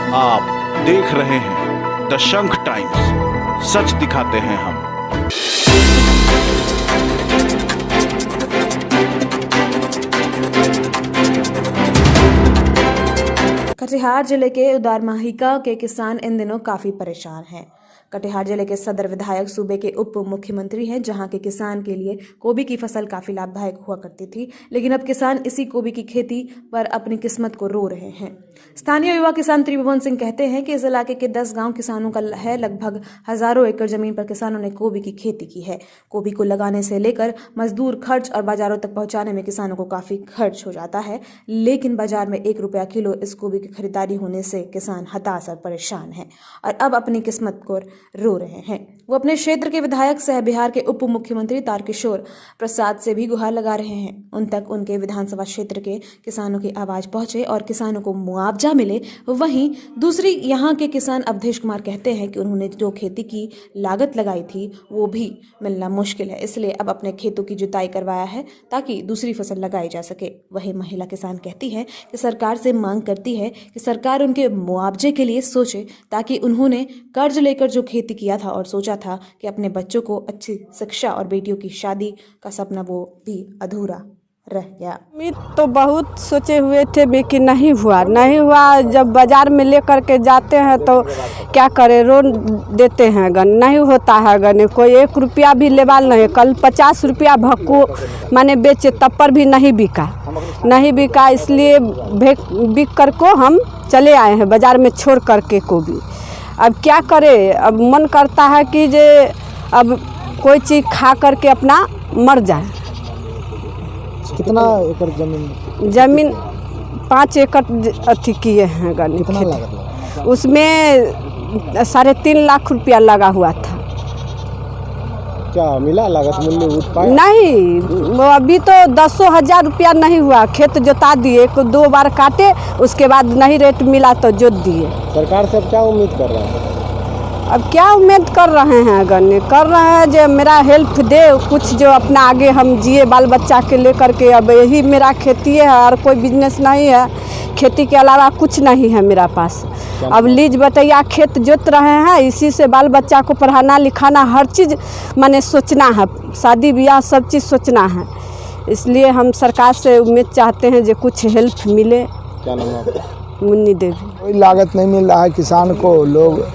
आप देख रहे हैं द शंख टाइम्स, सच दिखाते हैं हम। कटिहार जिले के उदारमाहिका के किसान इन दिनों काफी परेशान हैं। कटिहार जिले के सदर विधायक सूबे के उप मुख्यमंत्री हैं, जहां के किसान के लिए गोभी की फसल काफी लाभदायक हुआ करती थी, लेकिन अब किसान इसी गोभी की खेती पर अपनी किस्मत को रो रहे हैं। स्थानीय युवा किसान त्रिभुवन सिंह कहते हैं कि इस इलाके के 10 गांव किसानों का है। लगभग हजारों एकड़ जमीन पर किसानों ने गोभी की खेती की है। गोभी को लगाने से लेकर मजदूर खर्च और बाजारों तक पहुंचाने में किसानों को काफी खर्च हो जाता है, लेकिन बाजार में 1 रुपया किलो इस गोभी की खरीदारी होने से किसान हताश और परेशान है और अब अपनी किस्मत को रो रहे हैं। वो अपने क्षेत्र के विधायक सह बिहार के उप मुख्यमंत्री तारकिशोर प्रसाद से भी गुहार लगा रहे हैं, उन तक उनके विधानसभा क्षेत्र के किसानों की आवाज पहुंचे और किसानों को मुआवजा मिले। वहीं दूसरी यहाँ के किसान अवधेश कुमार कहते हैं कि उन्होंने जो खेती की लागत लगाई थी वो भी मिलना मुश्किल है, इसलिए अब अपने खेतों की जुताई करवाया है ताकि दूसरी फसल लगाई जा सके। वहीं महिला किसान कहती है कि सरकार से मांग करती है कि सरकार उनके मुआवजे के लिए सोचे, ताकि उन्होंने कर्ज लेकर जो खेती किया था और सोचा था कि अपने बच्चों को अच्छी शिक्षा और बेटियों की शादी का सपना वो भी अधूरा रह गया। उम्मीद तो बहुत सोचे हुए थे लेकिन नहीं हुआ। जब बाजार में लेकर के जाते हैं तो क्या करें, रो देते हैं गन, नहीं होता है गन। कोई 1 रुपया भी लेवाल नहीं। कल 50 रुपया भक्कू माने बेचे, तब पर भी नहीं बिका। इसलिए बिक कर को हम चले आए हैं बाजार में छोड़ करके को भी। अब क्या करें, अब मन करता है कि जे अब कोई चीज़ खा करके अपना मर जाए। कितना एकड़ जमीन 5 एकड़ अथी किए हैं गनी। कितना लागत लगा? उसमें 3.5 लाख रुपया लगा हुआ था। क्या मिला लागत मूल्य उठ पाया? नहीं, वो अभी तो 10,000 रुपया नहीं हुआ। खेत जोता दिए, 2 बार काटे, उसके बाद नहीं रेट मिला तो जोत दिए। सरकार से क्या उम्मीद कर रहे हैं? अब क्या उम्मीद कर रहे हैं गन्ने, कर रहे हैं जो मेरा हेल्प दे कुछ, जो अपना आगे हम जिए बाल बच्चा के लेकर के। अब यही मेरा खेती है और कोई बिजनेस नहीं है, खेती के अलावा कुछ नहीं है मेरा पास। अब लीज बटैया खेत जोत रहे हैं, इसी से बाल बच्चा को पढ़ाना लिखाना हर चीज़ माने सोचना है, शादी ब्याह सब चीज़ सोचना है। इसलिए हम सरकार से उम्मीद चाहते हैं जो कुछ हेल्प मिले। क्या नाम है आपका? मुन्नी देवी। कोई लागत नहीं मिल रहा है किसान को, लोग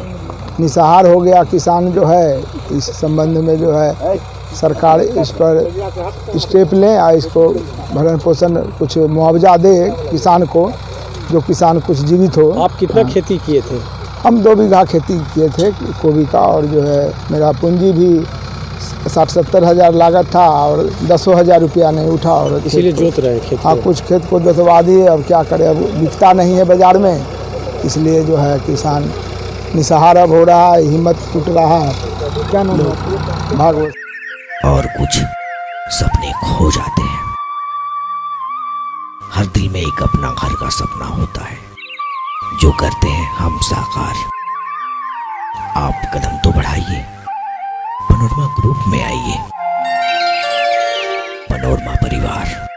निसहार हो गया किसान जो है। इस संबंध में जो है सरकार इस पर स्टेप लें और इसको भरण पोषण कुछ मुआवजा दे किसान को, जो किसान कुछ जीवित हो। आप कितना खेती किए थे? हम 2 बीघा खेती किए थे गोभी का, और जो है मेरा पूंजी भी 60-70 हज़ार लागत था और 10,000 रुपया नहीं उठा। और इसीलिए जोत रहे खेत? हाँ, कुछ खेत को जोतवा दिए। अब क्या करें, अब बिकता नहीं है बाज़ार में, इसलिए जो है किसान निसहार अब हो रहा है, हिम्मत टूट रहा है। क्या नाम है? भागवत। और कुछ सपने खो जाते हैं। हर दिल में एक अपना घर का सपना होता है, जो करते हैं हम साकार। आप कदम तो बढ़ाइए, पनोरमा ग्रुप में आइए। पनोरमा परिवार।